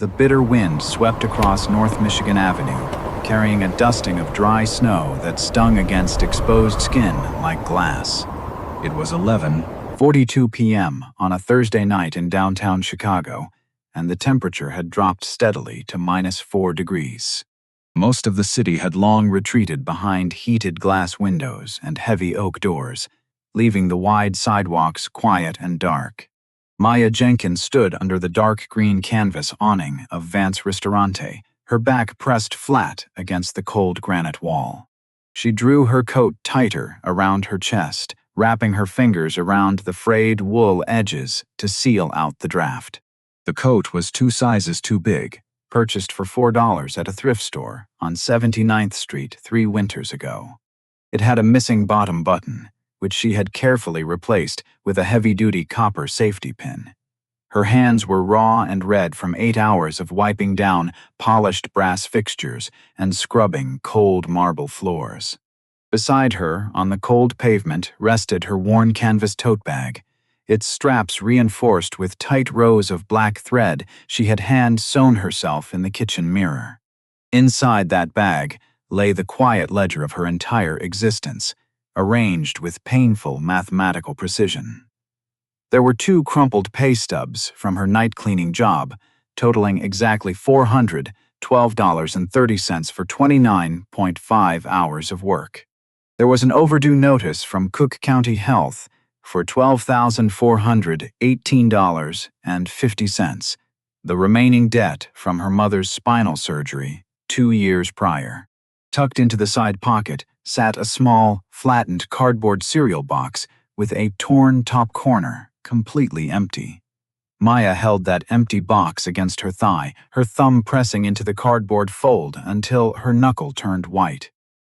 The bitter wind swept across North Michigan Avenue, carrying a dusting of dry snow that stung against exposed skin like glass. It was 11:42 p.m. on a Thursday night in downtown Chicago, and the temperature had dropped steadily to -4 degrees. Most of the city had long retreated behind heated glass windows and heavy oak doors, leaving the wide sidewalks quiet and dark. Maya Jenkins stood under the dark green canvas awning of Vance Ristorante, her back pressed flat against the cold granite wall. She drew her coat tighter around her chest, wrapping her fingers around the frayed wool edges to seal out the draft. The coat was 2 sizes too big, purchased for $4 at a thrift store on 79th Street 3 winters ago. It had a missing bottom button, which she had carefully replaced with a heavy-duty copper safety pin. Her hands were raw and red from 8 hours of wiping down polished brass fixtures and scrubbing cold marble floors. Beside her, on the cold pavement, rested her worn canvas tote bag, its straps reinforced with tight rows of black thread she had hand-sewn herself in the kitchen mirror. Inside that bag lay the quiet ledger of her entire existence, arranged with painful mathematical precision. There were 2 crumpled pay stubs from her night-cleaning job, totaling exactly $412.30 for 29.5 hours of work. There was an overdue notice from Cook County Health for $12,418.50, the remaining debt from her mother's spinal surgery 2 years prior. Tucked into the side pocket sat a small, flattened cardboard cereal box with a torn top corner, completely empty. Maya held that empty box against her thigh, her thumb pressing into the cardboard fold until her knuckle turned white.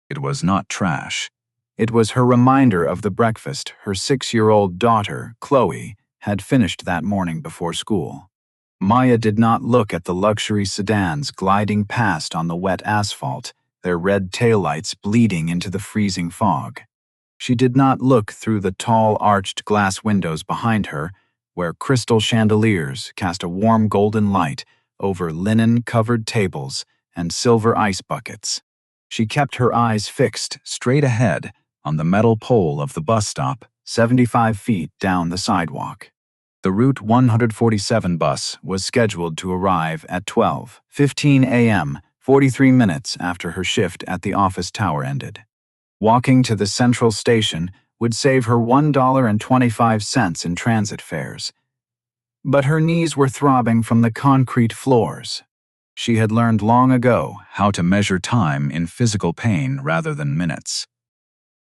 It was not trash. It was her reminder of the breakfast her 6-year-old daughter, Chloe, had finished that morning before school. Maya did not look at the luxury sedans gliding past on the wet asphalt, their red taillights bleeding into the freezing fog. She did not look through the tall arched glass windows behind her, where crystal chandeliers cast a warm golden light over linen-covered tables and silver ice buckets. She kept her eyes fixed straight ahead on the metal pole of the bus stop 75 feet down the sidewalk. The Route 147 bus was scheduled to arrive at 12:15 a.m., 43 minutes after her shift at the office tower ended. Walking to the central station would save her $1.25 in transit fares. But her knees were throbbing from the concrete floors. She had learned long ago how to measure time in physical pain rather than minutes.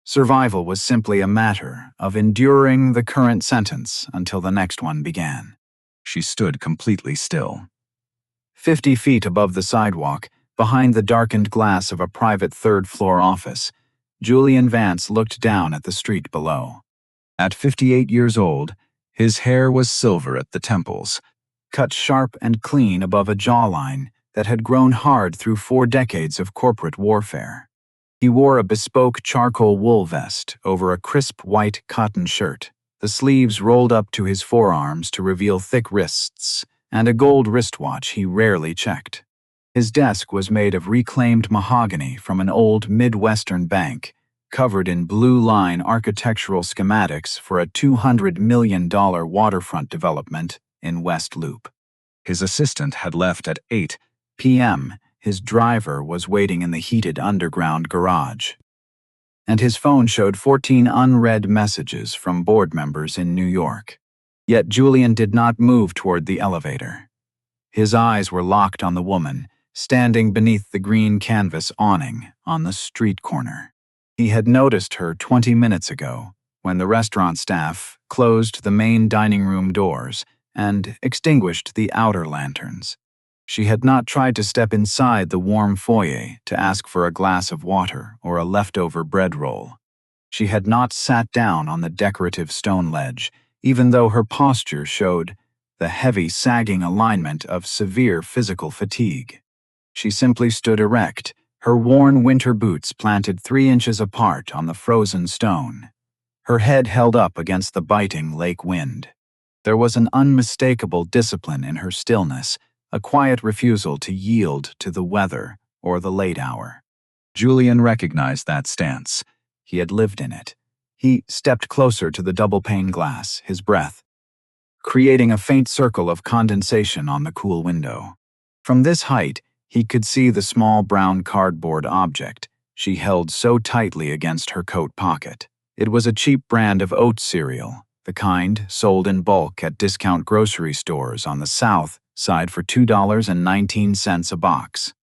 Survival was simply a matter of enduring the current sentence until the next one began. She stood completely still. 50 feet above the sidewalk, behind the darkened glass of a private third-floor office, Julian Vance looked down at the street below. At 58 years old, his hair was silver at the temples, cut sharp and clean above a jawline that had grown hard through 4 decades of corporate warfare. He wore a bespoke charcoal wool vest over a crisp white cotton shirt, the sleeves rolled up to his forearms to reveal thick wrists, and a gold wristwatch he rarely checked. His desk was made of reclaimed mahogany from an old Midwestern bank, covered in blue-line architectural schematics for a $200 million waterfront development in West Loop. His assistant had left at 8 p.m., his driver was waiting in the heated underground garage. And his phone showed 14 unread messages from board members in New York. Yet Julian did not move toward the elevator. His eyes were locked on the woman, standing beneath the green canvas awning on the street corner. He had noticed her 20 minutes ago, when the restaurant staff closed the main dining room doors and extinguished the outer lanterns. She had not tried to step inside the warm foyer to ask for a glass of water or a leftover bread roll. She had not sat down on the decorative stone ledge, even though her posture showed the heavy, sagging alignment of severe physical fatigue. She simply stood erect, her worn winter boots planted 3 inches apart on the frozen stone, her head held up against the biting lake wind. There was an unmistakable discipline in her stillness a quiet refusal to yield to the weather or the late hour. Julian recognized that stance. He had lived in it. He stepped closer to the double-pane glass, his breath creating a faint circle of condensation on the cool window. From this height, he could see the small brown cardboard object she held so tightly against her coat pocket. It was a cheap brand of oat cereal, the kind sold in bulk at discount grocery stores on the south side for $2.19 a box.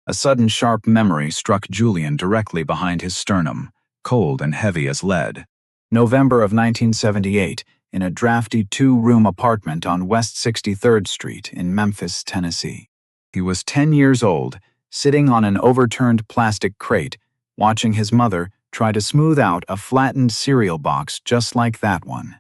A sudden sharp memory struck Julian directly behind his sternum, cold and heavy as lead. November of 1978, in a drafty two-room apartment on West 63rd Street in Memphis, Tennessee. He was 10 years old, sitting on an overturned plastic crate, watching his mother try to smooth out a flattened cereal box just like that one.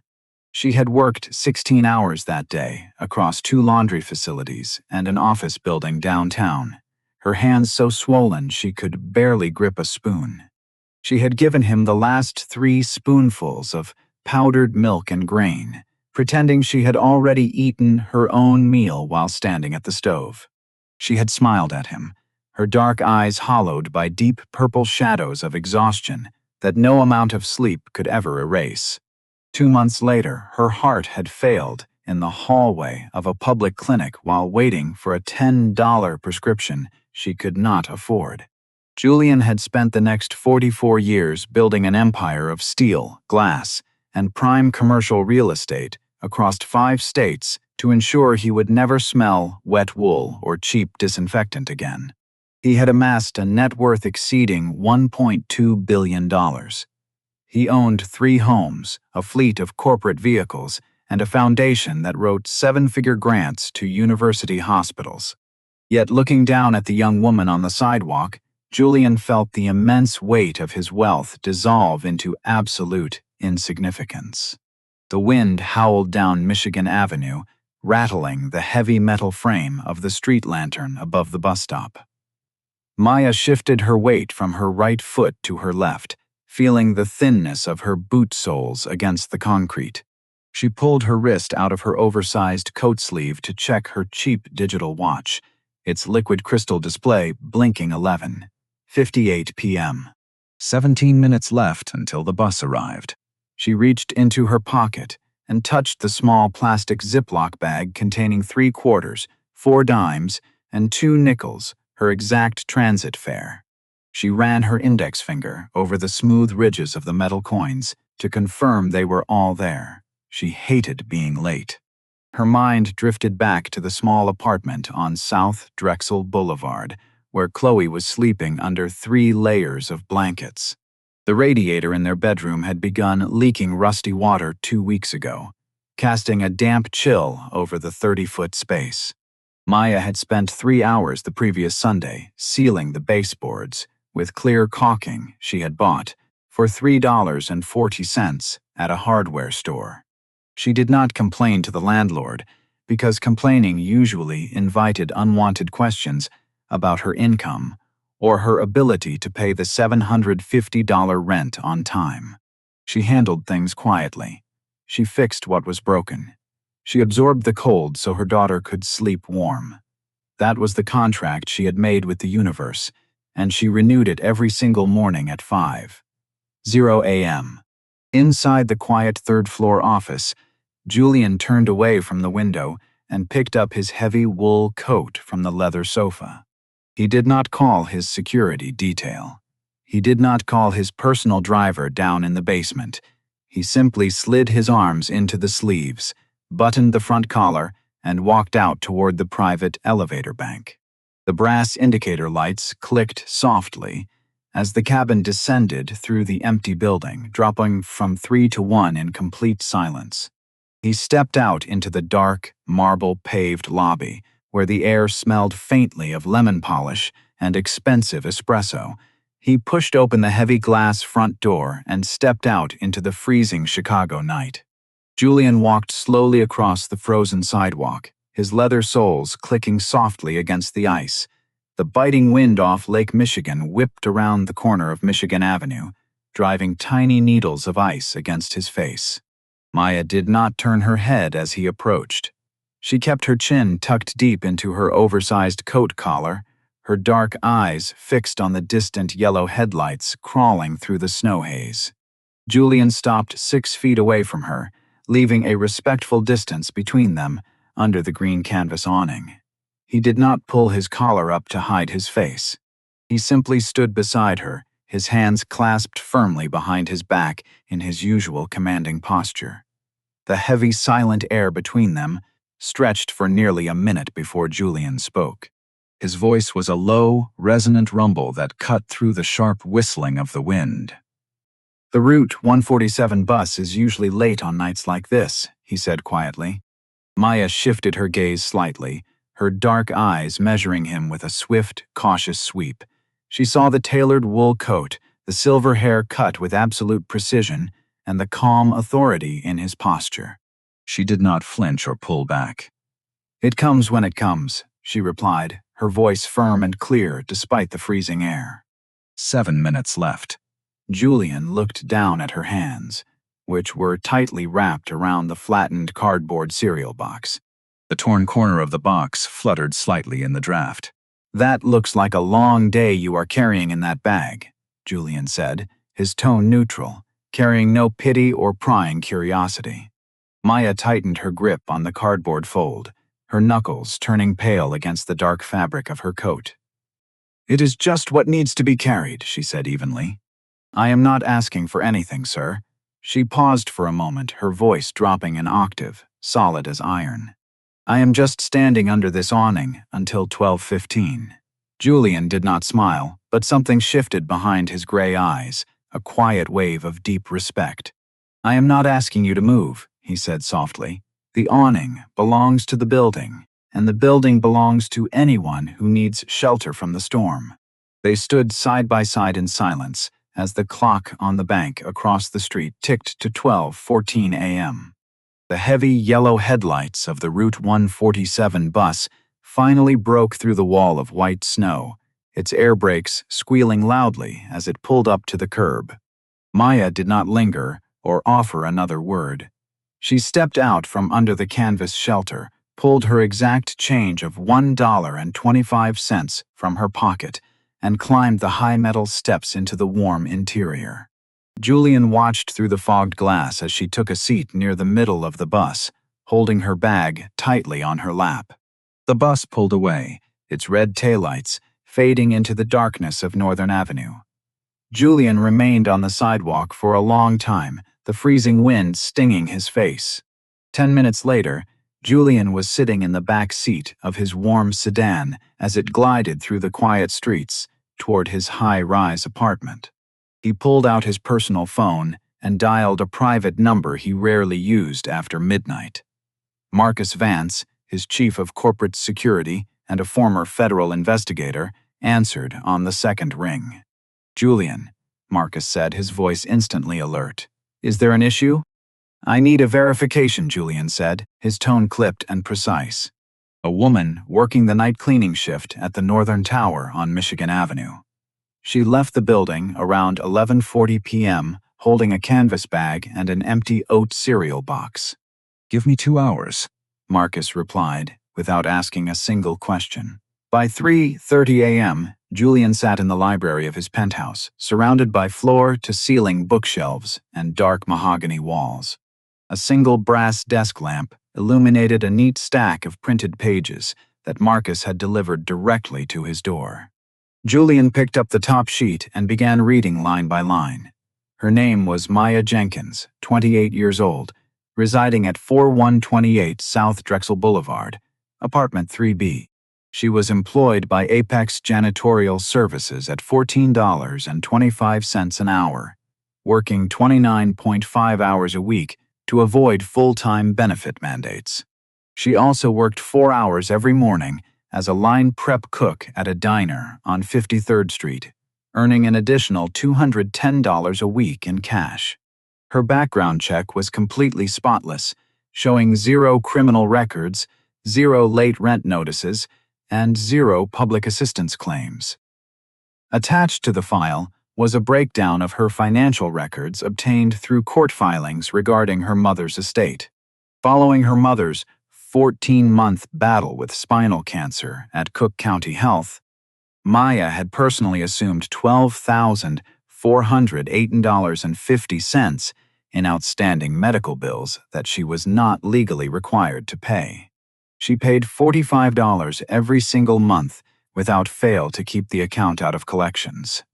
She had worked 16 hours that day across 2 laundry facilities and an office building downtown, her hands so swollen she could barely grip a spoon. She had given him the last 3 spoonfuls of powdered milk and grain, pretending she had already eaten her own meal while standing at the stove. She had smiled at him, her dark eyes hollowed by deep purple shadows of exhaustion that no amount of sleep could ever erase. 2 months later, her heart had failed in the hallway of a public clinic while waiting for a $10 prescription she could not afford. Julian had spent the next 44 years building an empire of steel, glass, and prime commercial real estate across 5 states to ensure he would never smell wet wool or cheap disinfectant again. He had amassed a net worth exceeding $1.2 billion. He owned 3 homes, a fleet of corporate vehicles, and a foundation that wrote 7-figure grants to university hospitals. Yet looking down at the young woman on the sidewalk, Julian felt the immense weight of his wealth dissolve into absolute insignificance. The wind howled down Michigan Avenue, rattling the heavy metal frame of the street lantern above the bus stop. Maya shifted her weight from her right foot to her left, feeling the thinness of her boot soles against the concrete. She pulled her wrist out of her oversized coat sleeve to check her cheap digital watch, its liquid crystal display blinking 11:58 p.m. 17 minutes left until the bus arrived. She reached into her pocket and touched the small plastic Ziploc bag containing 3 quarters, 4 dimes, and 2 nickels, her exact transit fare. She ran her index finger over the smooth ridges of the metal coins to confirm they were all there. She hated being late. Her mind drifted back to the small apartment on South Drexel Boulevard, where Chloe was sleeping under 3 layers of blankets. The radiator in their bedroom had begun leaking rusty water 2 weeks ago, casting a damp chill over the 30-foot space. Maya had spent 3 hours the previous Sunday sealing the baseboards with clear caulking she had bought for $3.40 at a hardware store. She did not complain to the landlord because complaining usually invited unwanted questions about her income or her ability to pay the $750 rent on time. She handled things quietly. She fixed what was broken. She absorbed the cold so her daughter could sleep warm. That was the contract she had made with the universe, and she renewed it every single morning at 5:00 a.m. Inside the quiet third-floor office, Julian turned away from the window and picked up his heavy wool coat from the leather sofa. He did not call his security detail. He did not call his personal driver down in the basement. He simply slid his arms into the sleeves, buttoned the front collar, and walked out toward the private elevator bank. The brass indicator lights clicked softly as the cabin descended through the empty building, dropping from 3 to 1 in complete silence. He stepped out into the dark, marble-paved lobby, where the air smelled faintly of lemon polish and expensive espresso. He pushed open the heavy glass front door and stepped out into the freezing Chicago night. Julian walked slowly across the frozen sidewalk, his leather soles clicking softly against the ice. The biting wind off Lake Michigan whipped around the corner of Michigan Avenue, driving tiny needles of ice against his face. Maya did not turn her head as he approached. She kept her chin tucked deep into her oversized coat collar, her dark eyes fixed on the distant yellow headlights crawling through the snow haze. Julian stopped 6 feet away from her, leaving a respectful distance between them under the green canvas awning. He did not pull his collar up to hide his face. He simply stood beside her, his hands clasped firmly behind his back in his usual commanding posture. The heavy, silent air between them stretched for nearly a minute before Julian spoke. His voice was a low, resonant rumble that cut through the sharp whistling of the wind. "The Route 147 bus is usually late on nights like this," he said quietly. Maya shifted her gaze slightly, her dark eyes measuring him with a swift, cautious sweep. She saw the tailored wool coat, the silver hair cut with absolute precision, and the calm authority in his posture. She did not flinch or pull back. "It comes when it comes," she replied, her voice firm and clear despite the freezing air. 7 minutes left. Julian looked down at her hands, which were tightly wrapped around the flattened cardboard cereal box. The torn corner of the box fluttered slightly in the draft. "That looks like a long day you are carrying in that bag," Julian said, his tone neutral, carrying no pity or prying curiosity. Maya tightened her grip on the cardboard fold, her knuckles turning pale against the dark fabric of her coat. "It is just what needs to be carried," she said evenly. "I am not asking for anything, sir." She paused for a moment, her voice dropping an octave, solid as iron. "I am just standing under this awning until 12:15. Julian did not smile, but something shifted behind his gray eyes, a quiet wave of deep respect. "I am not asking you to move," he said softly. "The awning belongs to the building, and the building belongs to anyone who needs shelter from the storm." They stood side by side in silence as the clock on the bank across the street ticked to 12:14 a.m. The heavy yellow headlights of the Route 147 bus finally broke through the wall of white snow, its air brakes squealing loudly as it pulled up to the curb. Maya did not linger or offer another word. She stepped out from under the canvas shelter, pulled her exact change of $1.25 from her pocket, and climbed the high metal steps into the warm interior. Julian watched through the fogged glass as she took a seat near the middle of the bus, holding her bag tightly on her lap. The bus pulled away, its red taillights fading into the darkness of Northern Avenue. Julian remained on the sidewalk for a long time, the freezing wind stinging his face. 10 minutes later, Julian was sitting in the back seat of his warm sedan as it glided through the quiet streets toward his high-rise apartment. He pulled out his personal phone and dialed a private number he rarely used after midnight. Marcus Vance, his chief of corporate security and a former federal investigator, answered on the second ring. "Julian," Marcus said, his voice instantly alert. "Is there an issue?" "I need a verification," Julian said, his tone clipped and precise. "A woman working the night cleaning shift at the Northern Tower on Michigan Avenue. She left the building around 11:40 p.m., holding a canvas bag and an empty oat cereal box." "Give me 2 hours," Marcus replied, without asking a single question. By 3:30 a.m., Julian sat in the library of his penthouse, surrounded by floor-to-ceiling bookshelves and dark mahogany walls. A single brass desk lamp illuminated a neat stack of printed pages that Marcus had delivered directly to his door. Julian picked up the top sheet and began reading line by line. Her name was Maya Jenkins, 28 years old, residing at 4128 South Drexel Boulevard, apartment 3B. She was employed by Apex Janitorial Services at $14.25 an hour, working 29.5 hours a week to avoid full-time benefit mandates. She also worked 4 hours every morning as a line prep cook at a diner on 53rd Street, earning an additional $210 a week in cash. Her background check was completely spotless, showing 0 criminal records, 0 late rent notices, and 0 public assistance claims. Attached to the file was a breakdown of her financial records obtained through court filings regarding her mother's estate. Following her mother's 14-month battle with spinal cancer at Cook County Health, Maya had personally assumed $12,408.50 in outstanding medical bills that she was not legally required to pay. She paid $45 every single month without fail to keep the account out of collections.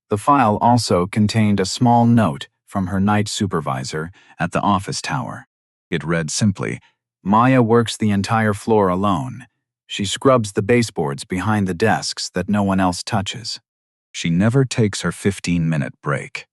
The file also contained a small note from her night supervisor at the office tower. It read simply, "Maya works the entire floor alone. She scrubs the baseboards behind the desks that no one else touches. She never takes her 15-minute break."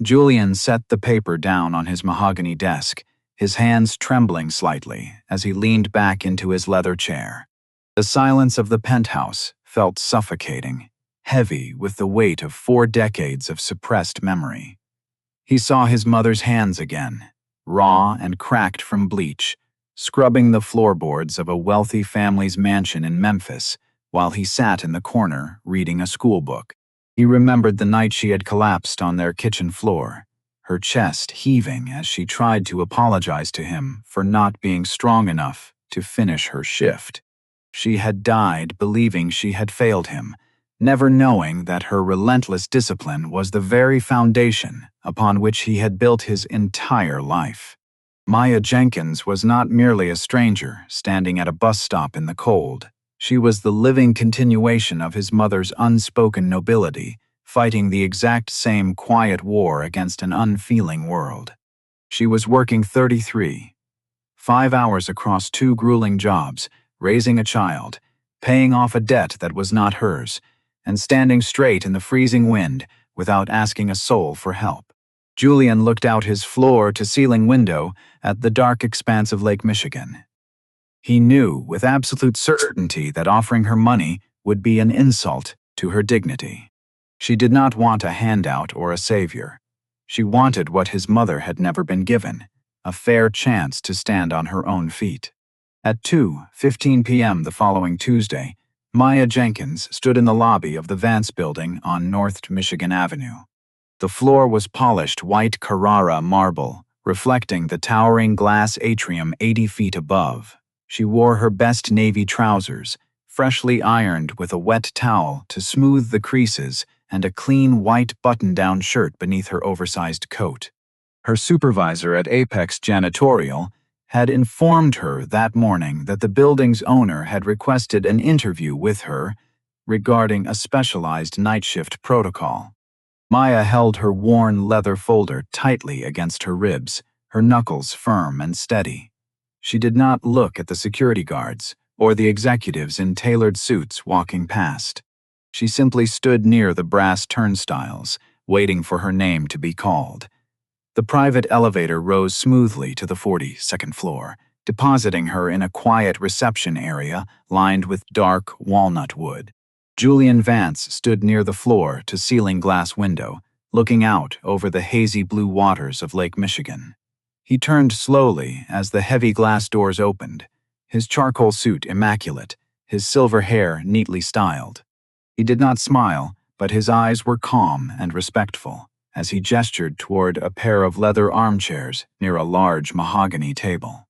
Julian set the paper down on his mahogany desk, his hands trembling slightly as he leaned back into his leather chair. The silence of the penthouse felt suffocating, heavy with the weight of 4 decades of suppressed memory. He saw his mother's hands again, raw and cracked from bleach, scrubbing the floorboards of a wealthy family's mansion in Memphis while he sat in the corner reading a school book. He remembered the night she had collapsed on their kitchen floor, her chest heaving as she tried to apologize to him for not being strong enough to finish her shift. She had died believing she had failed him, never knowing that her relentless discipline was the very foundation upon which he had built his entire life. Maya Jenkins was not merely a stranger standing at a bus stop in the cold. She was the living continuation of his mother's unspoken nobility, fighting the exact same quiet war against an unfeeling world. She was working 33, 5 hours across 2 grueling jobs, raising a child, paying off a debt that was not hers, and standing straight in the freezing wind without asking a soul for help. Julian looked out his floor-to-ceiling window at the dark expanse of Lake Michigan. He knew with absolute certainty that offering her money would be an insult to her dignity. She did not want a handout or a savior. She wanted what his mother had never been given, a fair chance to stand on her own feet. At 2:15 p.m. the following Tuesday, Maya Jenkins stood in the lobby of the Vance building on North Michigan Avenue. The floor was polished white Carrara marble, reflecting the towering glass atrium 80 feet above. She wore her best navy trousers, freshly ironed with a wet towel to smooth the creases, and a clean white button-down shirt beneath her oversized coat. Her supervisor at Apex Janitorial had informed her that morning that the building's owner had requested an interview with her regarding a specialized night shift protocol. Maya held her worn leather folder tightly against her ribs, her knuckles firm and steady. She did not look at the security guards or the executives in tailored suits walking past. She simply stood near the brass turnstiles, waiting for her name to be called. The private elevator rose smoothly to the 42nd floor, depositing her in a quiet reception area lined with dark walnut wood. Julian Vance stood near the floor-to-ceiling glass window, looking out over the hazy blue waters of Lake Michigan. He turned slowly as the heavy glass doors opened, his charcoal suit immaculate, his silver hair neatly styled. He did not smile, but his eyes were calm and respectful as he gestured toward a pair of leather armchairs near a large mahogany table.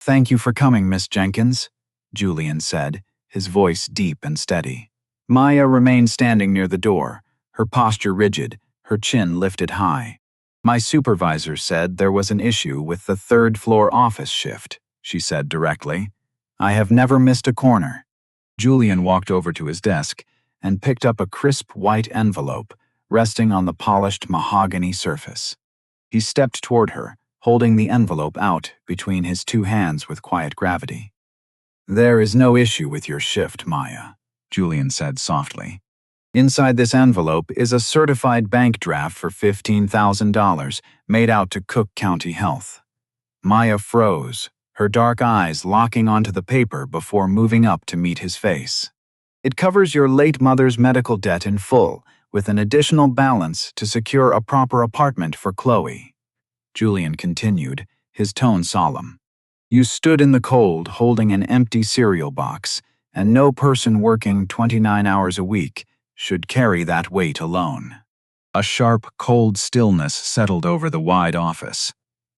"Thank you for coming, Miss Jenkins," Julian said, his voice deep and steady. Maya remained standing near the door, her posture rigid, her chin lifted high. "My supervisor said there was an issue with the 3rd-floor office shift," she said directly. "I have never missed a corner." Julian walked over to his desk and picked up a crisp white envelope resting on the polished mahogany surface. He stepped toward her, holding the envelope out between his 2 hands with quiet gravity. "There is no issue with your shift, Maya," Julian said softly. "Inside this envelope is a certified bank draft for $15,000 made out to Cook County Health." Maya froze, her dark eyes locking onto the paper before moving up to meet his face. "It covers your late mother's medical debt in full, with an additional balance to secure a proper apartment for Chloe," Julian continued, his tone solemn. "You stood in the cold holding an empty cereal box, and no person working 29 hours a week should carry that weight alone." A sharp, cold stillness settled over the wide office.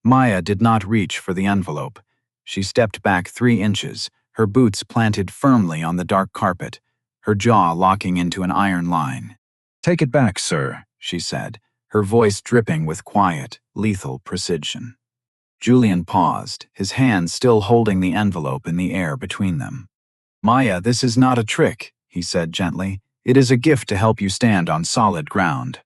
Maya did not reach for the envelope. She stepped back 3 inches, her boots planted firmly on the dark carpet, her jaw locking into an iron line. "Take it back, sir," she said, her voice dripping with quiet, lethal precision. Julian paused, his hands still holding the envelope in the air between them. "Maya, this is not a trick," he said gently. "It is a gift to help you stand on solid ground."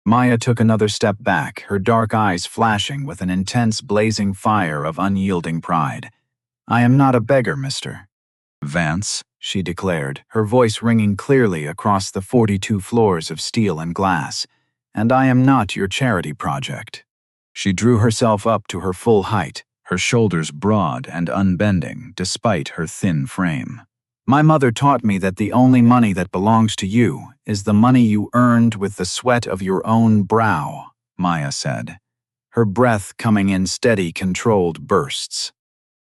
Maya took another step back, her dark eyes flashing with an intense, blazing fire of unyielding pride. "I am not a beggar, Mr. Vance," she declared, her voice ringing clearly across the 42 floors of steel and glass. "And I am not your charity project." She drew herself up to her full height, her shoulders broad and unbending despite her thin frame. "My mother taught me that the only money that belongs to you is the money you earned with the sweat of your own brow," Maya said, her breath coming in steady, controlled bursts.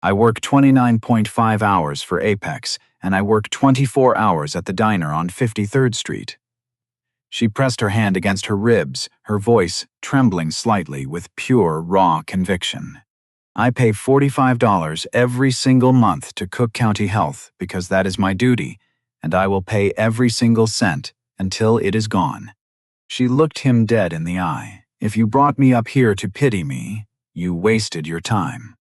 "I work 29.5 hours for Apex, and I work 24 hours at the diner on 53rd Street. She pressed her hand against her ribs, her voice trembling slightly with pure, raw conviction. "I pay $45 every single month to Cook County Health because that is my duty, and I will pay every single cent until it is gone." She looked him dead in the eye. "If you brought me up here to pity me, you wasted your time."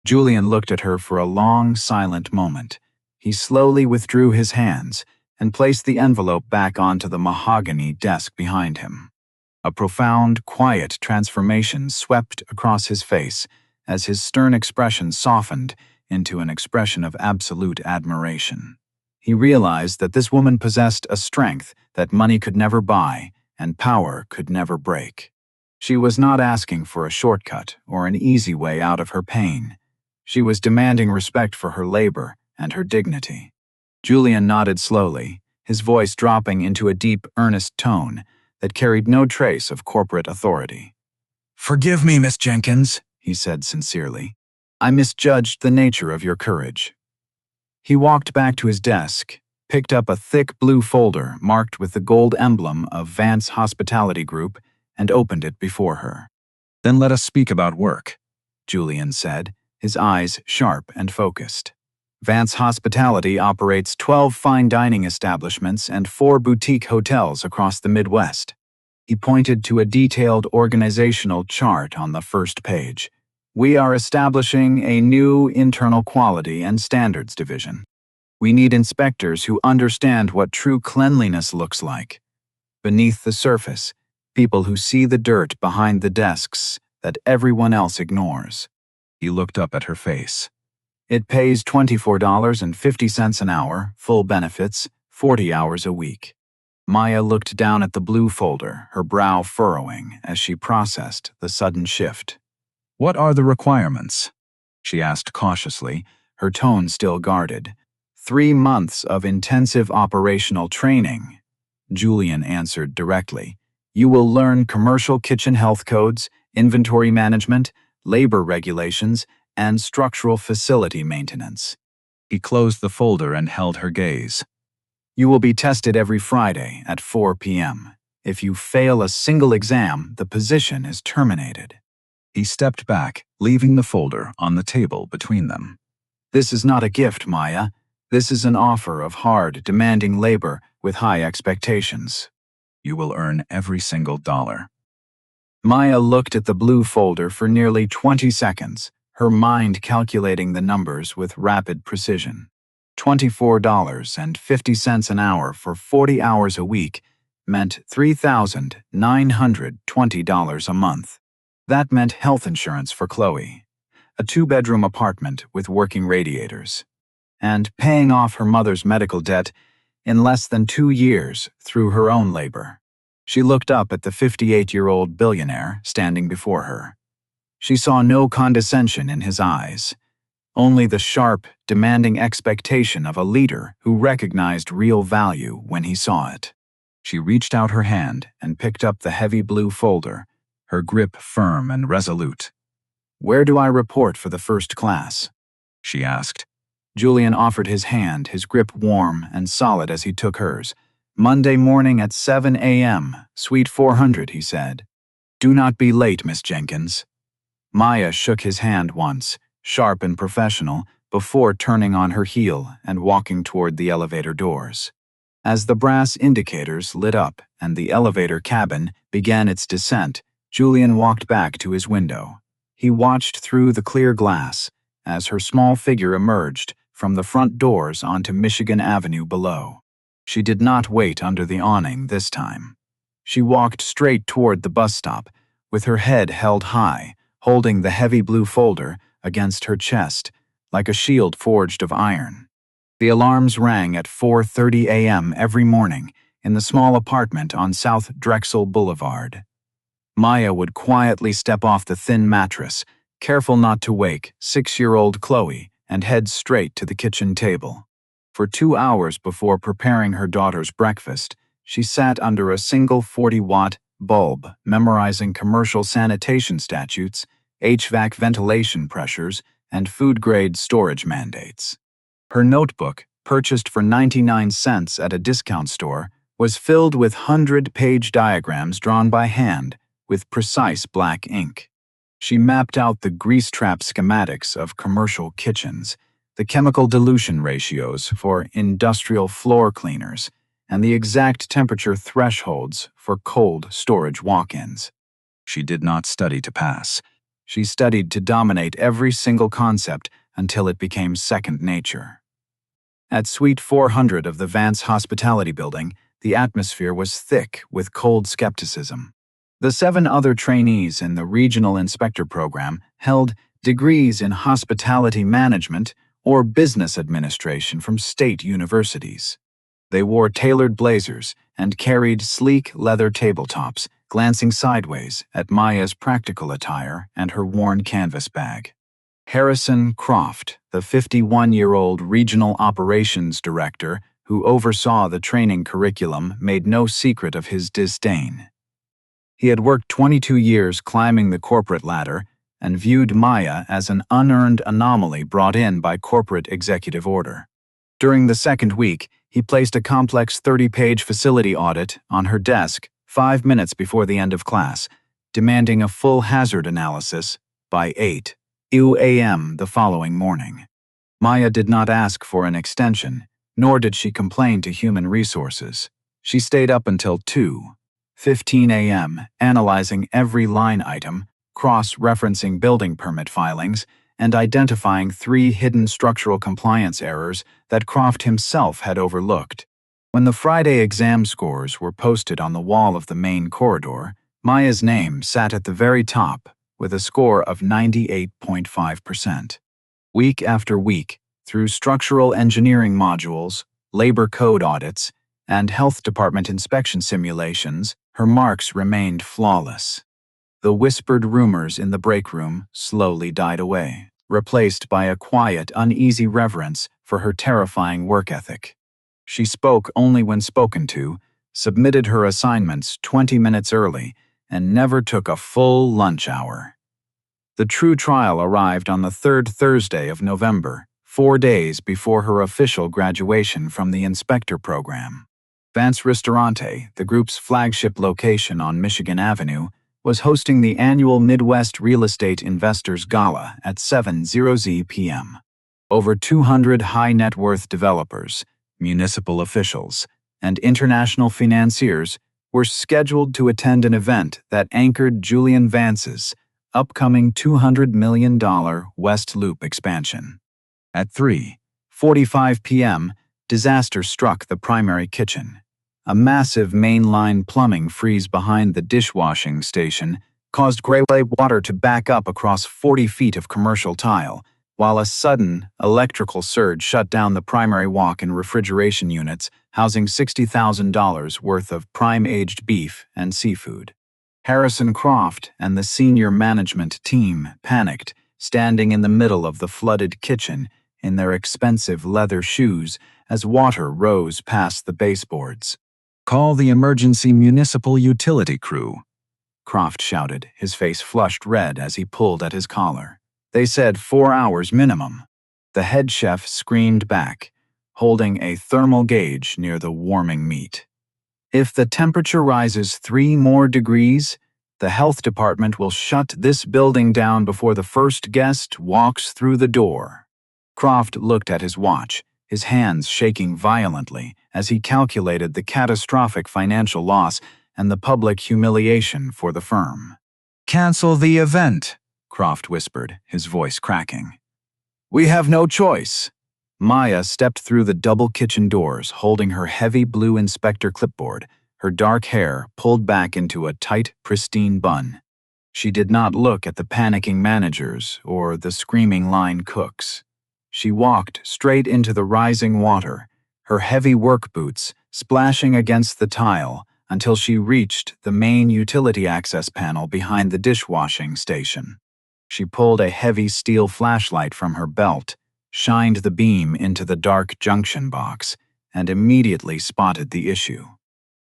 Julian looked at her for a long, silent moment. He slowly withdrew his hands and placed the envelope back onto the mahogany desk behind him. A profound, quiet transformation swept across his face as his stern expression softened into an expression of absolute admiration. He realized that this woman possessed a strength that money could never buy and power could never break. She was not asking for a shortcut or an easy way out of her pain. She was demanding respect for her labor and her dignity. Julian nodded slowly, his voice dropping into a deep, earnest tone that carried no trace of corporate authority. "Forgive me, Miss Jenkins," he said sincerely. "I misjudged the nature of your courage." He walked back to his desk, picked up a thick blue folder marked with the gold emblem of Vance Hospitality Group, and opened it before her. "Then let us speak about work," Julian said, his eyes sharp and focused. "Vance Hospitality operates 12 fine dining establishments and 4 boutique hotels across the Midwest." He pointed to a detailed organizational chart on the first page. "We are establishing a new internal quality and standards division. We need inspectors who understand what true cleanliness looks like. Beneath the surface, people who see the dirt behind the desks that everyone else ignores." He looked up at her face. "It pays $24.50 an hour, full benefits, 40 hours a week." Maya looked down at the blue folder, her brow furrowing as she processed the sudden shift. "What are the requirements?" she asked cautiously, her tone still guarded. 3 months of intensive operational training," Julian answered directly. "You will learn commercial kitchen health codes, inventory management, labor regulations, and structural facility maintenance." He closed the folder and held her gaze. "You will be tested every Friday at 4 p.m. If you fail a single exam, the position is terminated." He stepped back, leaving the folder on the table between them. "This is not a gift, Maya. This is an offer of hard, demanding labor with high expectations. You will earn every single dollar." Maya looked at the blue folder for nearly 20 seconds, her mind calculating the numbers with rapid precision. $24.50 an hour for 40 hours a week meant $3,920 a month. That meant health insurance for Chloe, a 2-bedroom apartment with working radiators, and paying off her mother's medical debt in less than 2 years through her own labor. She looked up at the 58-year-old billionaire standing before her. She saw no condescension in his eyes, only the sharp, demanding expectation of a leader who recognized real value when he saw it. She reached out her hand and picked up the heavy blue folder, her grip firm and resolute. "Where do I report for the first class?" she asked. Julian offered his hand, his grip warm and solid as he took hers. "Monday morning at 7 a.m., Suite 400, he said. "Do not be late, Miss Jenkins." Maya shook his hand once, sharp and professional, before turning on her heel and walking toward the elevator doors. As the brass indicators lit up and the elevator cabin began its descent, Julian walked back to his window. He watched through the clear glass as her small figure emerged from the front doors onto Michigan Avenue below. She did not wait under the awning this time. She walked straight toward the bus stop, with her head held high, holding the heavy blue folder against her chest, like a shield forged of iron. The alarms rang at 4:30 a.m. every morning in the small apartment on South Drexel Boulevard. Maya would quietly step off the thin mattress, careful not to wake 6-year-old Chloe, and head straight to the kitchen table. For 2 hours before preparing her daughter's breakfast, she sat under a single 40-watt bulb, memorizing commercial sanitation statutes, HVAC ventilation pressures, and food-grade storage mandates. Her notebook, purchased for 99 cents at a discount store, was filled with 100-page diagrams drawn by hand with precise black ink. She mapped out the grease trap schematics of commercial kitchens, the chemical dilution ratios for industrial floor cleaners, and the exact temperature thresholds for cold storage walk-ins. She did not study to pass. She studied to dominate every single concept until it became second nature. At Suite 400 of the Vance Hospitality Building, the atmosphere was thick with cold skepticism. The 7 other trainees in the Regional Inspector Program held degrees in hospitality management or business administration from state universities. They wore tailored blazers and carried sleek leather tabletops, glancing sideways at Maya's practical attire and her worn canvas bag. Harrison Croft, the 51-year-old regional operations director who oversaw the training curriculum, made no secret of his disdain. He had worked 22 years climbing the corporate ladder and viewed Maya as an unearned anomaly brought in by corporate executive order. During the second week, he placed a complex 30-page facility audit on her desk 5 minutes before the end of class, demanding a full hazard analysis by 8 a.m. the following morning. Maya did not ask for an extension, nor did she complain to Human Resources. She stayed up until 2:15 a.m., analyzing every line item, cross-referencing building permit filings, and identifying 3 hidden structural compliance errors that Croft himself had overlooked. When the Friday exam scores were posted on the wall of the main corridor, Maya's name sat at the very top with a score of 98.5%. Week after week, through structural engineering modules, labor code audits, and health department inspection simulations, her marks remained flawless. The whispered rumors in the break room slowly died away, replaced by a quiet, uneasy reverence for her terrifying work ethic. She spoke only when spoken to, submitted her assignments 20 minutes early, and never took a full lunch hour. The true trial arrived on the 3rd Thursday of November, 4 days before her official graduation from the inspector program. Vance Ristorante, the group's flagship location on Michigan Avenue, was hosting the annual Midwest Real Estate Investors Gala at 7:00 p.m. Over 200 high-net-worth developers, municipal officials, and international financiers were scheduled to attend an event that anchored Julian Vance's upcoming $200 million West Loop expansion. At 3:45 p.m., disaster struck the primary kitchen. A massive mainline plumbing freeze behind the dishwashing station caused gray water to back up across 40 feet of commercial tile, while a sudden electrical surge shut down the primary walk and refrigeration units housing $60,000 worth of prime-aged beef and seafood. Harrison Croft and the senior management team panicked, standing in the middle of the flooded kitchen in their expensive leather shoes as water rose past the baseboards. "Call the emergency municipal utility crew," Croft shouted, his face flushed red as he pulled at his collar. "They said 4 hours minimum." The head chef screamed back, holding a thermal gauge near the warming meat. "If the temperature rises 3 more degrees, The health department will shut this building down before the first guest walks through the door." Croft looked at his watch, his hands shaking violently as he calculated the catastrophic financial loss and the public humiliation for the firm. "Cancel the event," Croft whispered, his voice cracking. "We have no choice." Maya stepped through the double kitchen doors, holding her heavy blue inspector clipboard, her dark hair pulled back into a tight, pristine bun. She did not look at the panicking managers or the screaming line cooks. She walked straight into the rising water, her heavy work boots splashing against the tile until she reached the main utility access panel behind the dishwashing station. She pulled a heavy steel flashlight from her belt, shined the beam into the dark junction box, and immediately spotted the issue.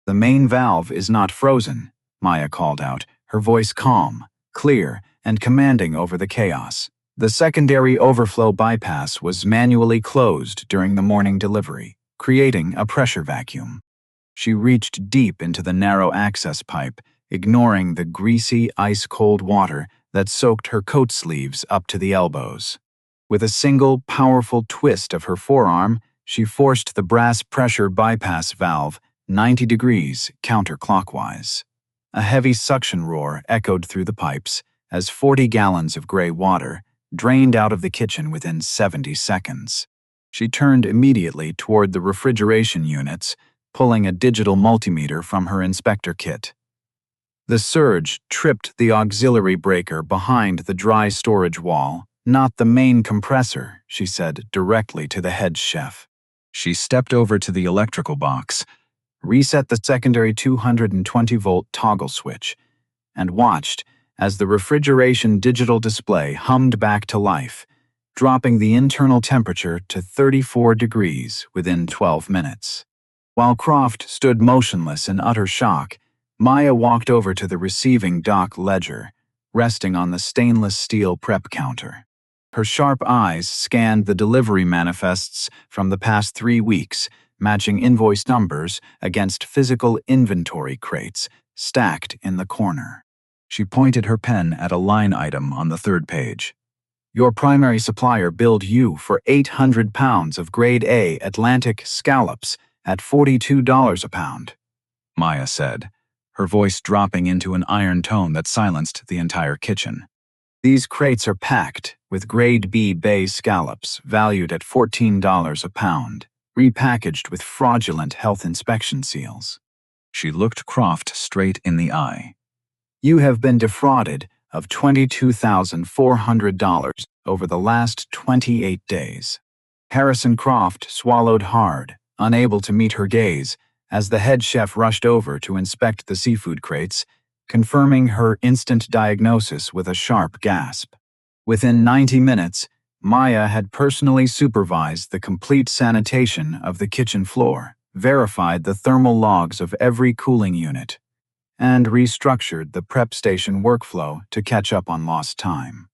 "The main valve is not frozen," Maya called out, her voice calm, clear, and commanding over the chaos. "The secondary overflow bypass was manually closed during the morning delivery, creating a pressure vacuum." She reached deep into the narrow access pipe, ignoring the greasy, ice-cold water that soaked her coat sleeves up to the elbows. With a single, powerful twist of her forearm, she forced the brass pressure bypass valve 90 degrees counterclockwise. A heavy suction roar echoed through the pipes as 40 gallons of gray water drained out of the kitchen within 70 seconds. She turned immediately toward the refrigeration units, pulling a digital multimeter from her inspector kit. The surge tripped the auxiliary breaker behind the dry storage wall, "Not the main compressor," she said directly to the head chef. She stepped over to the electrical box, reset the secondary 220-volt toggle switch, and watched as the refrigeration digital display hummed back to life, dropping the internal temperature to 34 degrees within 12 minutes. While Croft stood motionless in utter shock, Maya walked over to the receiving dock ledger, resting on the stainless steel prep counter. Her sharp eyes scanned the delivery manifests from the past 3 weeks, matching invoice numbers against physical inventory crates stacked in the corner. She pointed her pen at a line item on the third page. "Your primary supplier billed you for 800 pounds of grade A Atlantic scallops at $42 a pound," Maya said, her voice dropping into an iron tone that silenced the entire kitchen. "These crates are packed with grade B bay scallops valued at $14 a pound, repackaged with fraudulent health inspection seals." She looked Croft straight in the eye. "You have been defrauded of $22,400 over the last 28 days. Harrison Croft swallowed hard, unable to meet her gaze, as the head chef rushed over to inspect the seafood crates, confirming her instant diagnosis with a sharp gasp. Within 90 minutes, Maya had personally supervised the complete sanitation of the kitchen floor, verified the thermal logs of every cooling unit, and restructured the prep station workflow to catch up on lost time.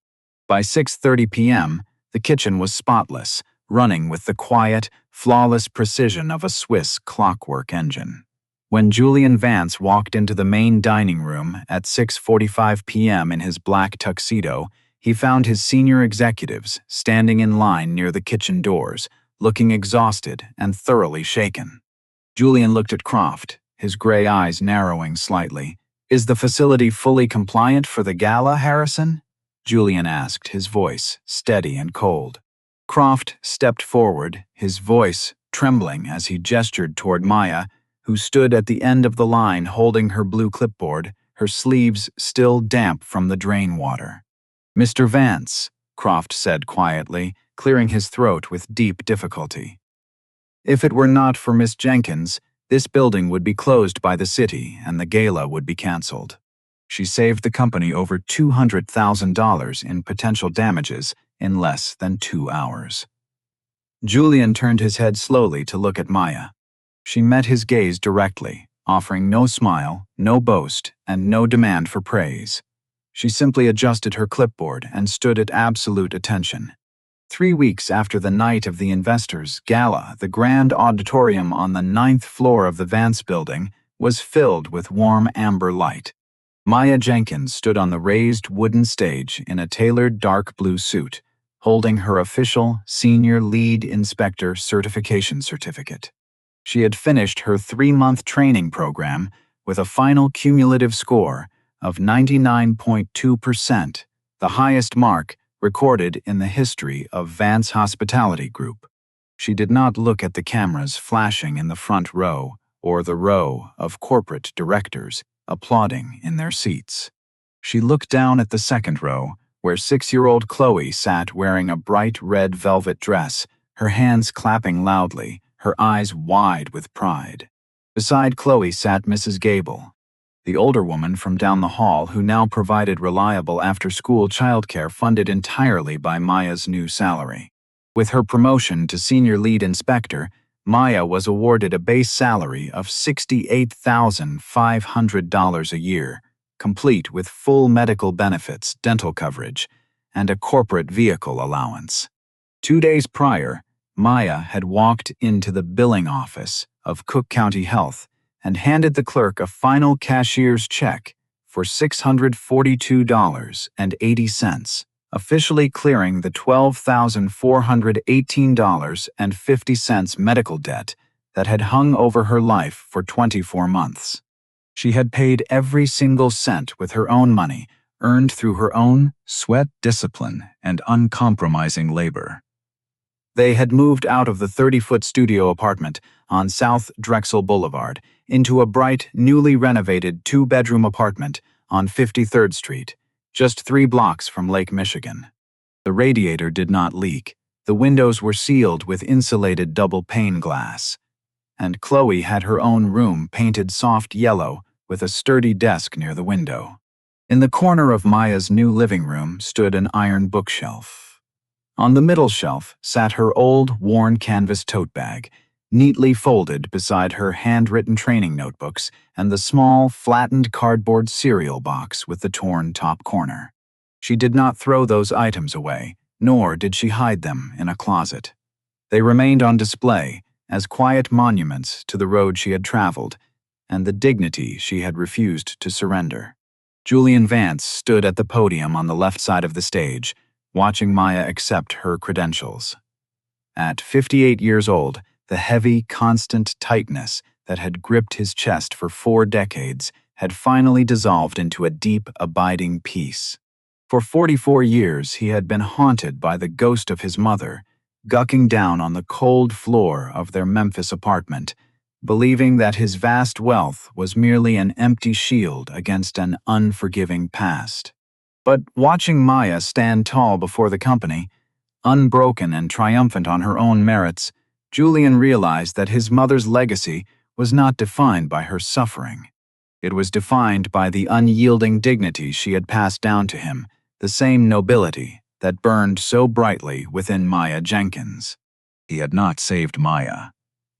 By 6:30 p.m., the kitchen was spotless, running with the quiet, flawless precision of a Swiss clockwork engine. When Julian Vance walked into the main dining room at 6:45 p.m. in his black tuxedo, he found his senior executives standing in line near the kitchen doors, looking exhausted and thoroughly shaken. Julian looked at Croft, his gray eyes narrowing slightly. "Is the facility fully compliant for the gala, Harrison?" Julian asked, his voice steady and cold. Croft stepped forward, his voice trembling as he gestured toward Maya, who stood at the end of the line holding her blue clipboard, her sleeves still damp from the drain water. "Mr. Vance," Croft said quietly, clearing his throat with deep difficulty. "If it were not for Miss Jenkins, this building would be closed by the city and the gala would be canceled. She saved the company over $200,000 in potential damages in less than 2 hours." Julian turned his head slowly to look at Maya. She met his gaze directly, offering no smile, no boast, and no demand for praise. She simply adjusted her clipboard and stood at absolute attention. 3 weeks after the night of the investors' gala, the grand auditorium on the 9th floor of the Vance building was filled with warm amber light. Maya Jenkins stood on the raised wooden stage in a tailored dark blue suit, holding her official Senior Lead Inspector Certification certificate. She had finished her 3-month training program with a final cumulative score of 99.2%, the highest mark recorded in the history of Vance Hospitality Group. She did not look at the cameras flashing in the front row or the row of corporate directors applauding in their seats. She looked down at the second row, where 6-year-old Chloe sat wearing a bright red velvet dress, her hands clapping loudly, her eyes wide with pride. Beside Chloe sat Mrs. Gable, the older woman from down the hall who now provided reliable after-school childcare funded entirely by Maya's new salary. With her promotion to Senior Lead Inspector, Maya was awarded a base salary of $68,500 a year, complete with full medical benefits, dental coverage, and a corporate vehicle allowance. 2 days prior, Maya had walked into the billing office of Cook County Health and handed the clerk a final cashier's check for $642.80, officially clearing the $12,418.50 medical debt that had hung over her life for 24 months. She had paid every single cent with her own money, earned through her own sweat, discipline, and uncompromising labor. They had moved out of the 30-foot studio apartment on South Drexel Boulevard into a bright, newly renovated 2-bedroom apartment on 53rd Street, just 3 blocks from Lake Michigan. The radiator did not leak, the windows were sealed with insulated double-pane glass, and Chloe had her own room painted soft yellow with a sturdy desk near the window. In the corner of Maya's new living room stood an iron bookshelf. On the middle shelf sat her old, worn canvas tote bag, neatly folded beside her handwritten training notebooks and the small, flattened cardboard cereal box with the torn top corner. She did not throw those items away, nor did she hide them in a closet. They remained on display as quiet monuments to the road she had traveled and the dignity she had refused to surrender. Julian Vance stood at the podium on the left side of the stage, watching Maya accept her credentials. At 58 years old, the heavy, constant tightness that had gripped his chest for 4 decades had finally dissolved into a deep, abiding peace. For 44 years, he had been haunted by the ghost of his mother, gucking down on the cold floor of their Memphis apartment, believing that his vast wealth was merely an empty shield against an unforgiving past. But watching Maya stand tall before the company, unbroken and triumphant on her own merits, Julian realized that his mother's legacy was not defined by her suffering. It was defined by the unyielding dignity she had passed down to him, the same nobility that burned so brightly within Maya Jenkins. He had not saved Maya.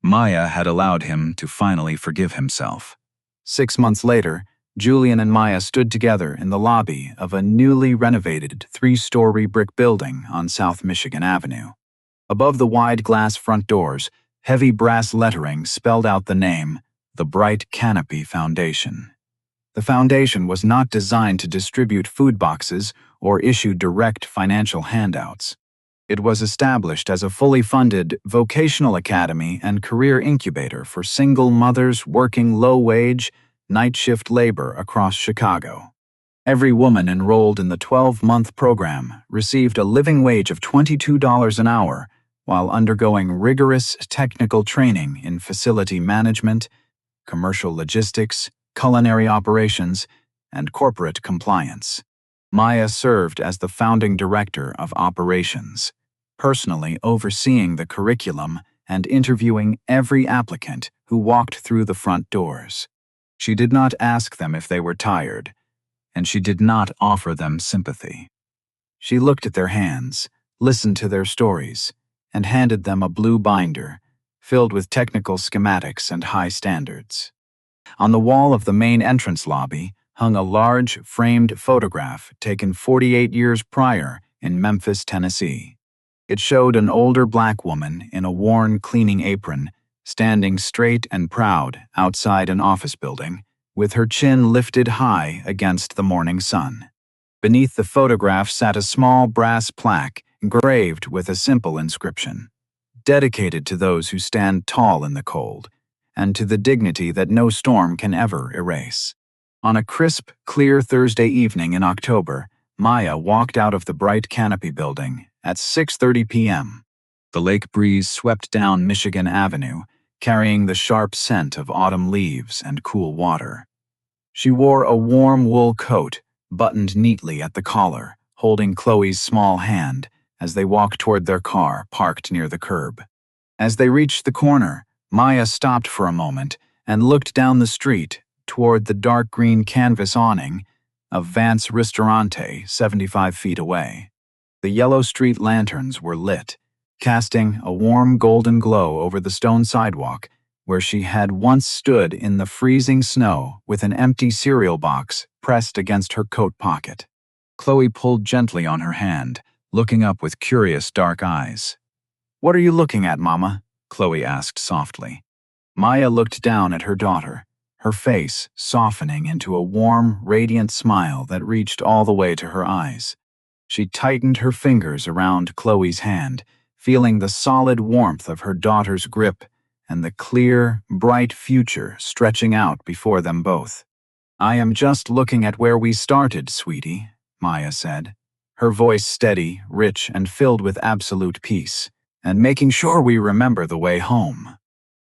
Maya had allowed him to finally forgive himself. 6 months later, Julian and Maya stood together in the lobby of a newly renovated 3-story brick building on South Michigan Avenue. Above the wide glass front doors, heavy brass lettering spelled out the name, the Bright Canopy Foundation. The foundation was not designed to distribute food boxes or issue direct financial handouts. It was established as a fully funded vocational academy and career incubator for single mothers working low-wage, night-shift labor across Chicago. Every woman enrolled in the 12-month program received a living wage of $22 an hour while undergoing rigorous technical training in facility management, commercial logistics, culinary operations, and corporate compliance. Maya served as the founding director of operations, personally overseeing the curriculum and interviewing every applicant who walked through the front doors. She did not ask them if they were tired, and she did not offer them sympathy. She looked at their hands, listened to their stories, and handed them a blue binder filled with technical schematics and high standards. On the wall of the main entrance lobby hung a large, framed photograph taken 48 years prior in Memphis, Tennessee. It showed an older black woman in a worn cleaning apron, standing straight and proud outside an office building, with her chin lifted high against the morning sun. Beneath the photograph sat a small brass plaque engraved with a simple inscription, dedicated to those who stand tall in the cold, and to the dignity that no storm can ever erase. On a crisp, clear Thursday evening in October, Maya walked out of the bright canopy building at 6:30 p.m. The lake breeze swept down Michigan Avenue, carrying the sharp scent of autumn leaves and cool water. She wore a warm wool coat, buttoned neatly at the collar, holding Chloe's small hand as they walked toward their car parked near the curb. As they reached the corner, Maya stopped for a moment and looked down the street toward the dark green canvas awning of Vance Ristorante 75 feet away. The yellow street lanterns were lit, casting a warm golden glow over the stone sidewalk where she had once stood in the freezing snow with an empty cereal box pressed against her coat pocket. Chloe pulled gently on her hand, looking up with curious dark eyes. "What are you looking at, Mama?" Chloe asked softly. Maya looked down at her daughter, her face softening into a warm, radiant smile that reached all the way to her eyes. She tightened her fingers around Chloe's hand, feeling the solid warmth of her daughter's grip and the clear, bright future stretching out before them both. "I am just looking at where we started, sweetie," Maya said, her voice steady, rich, and filled with absolute peace, "and making sure we remember the way home."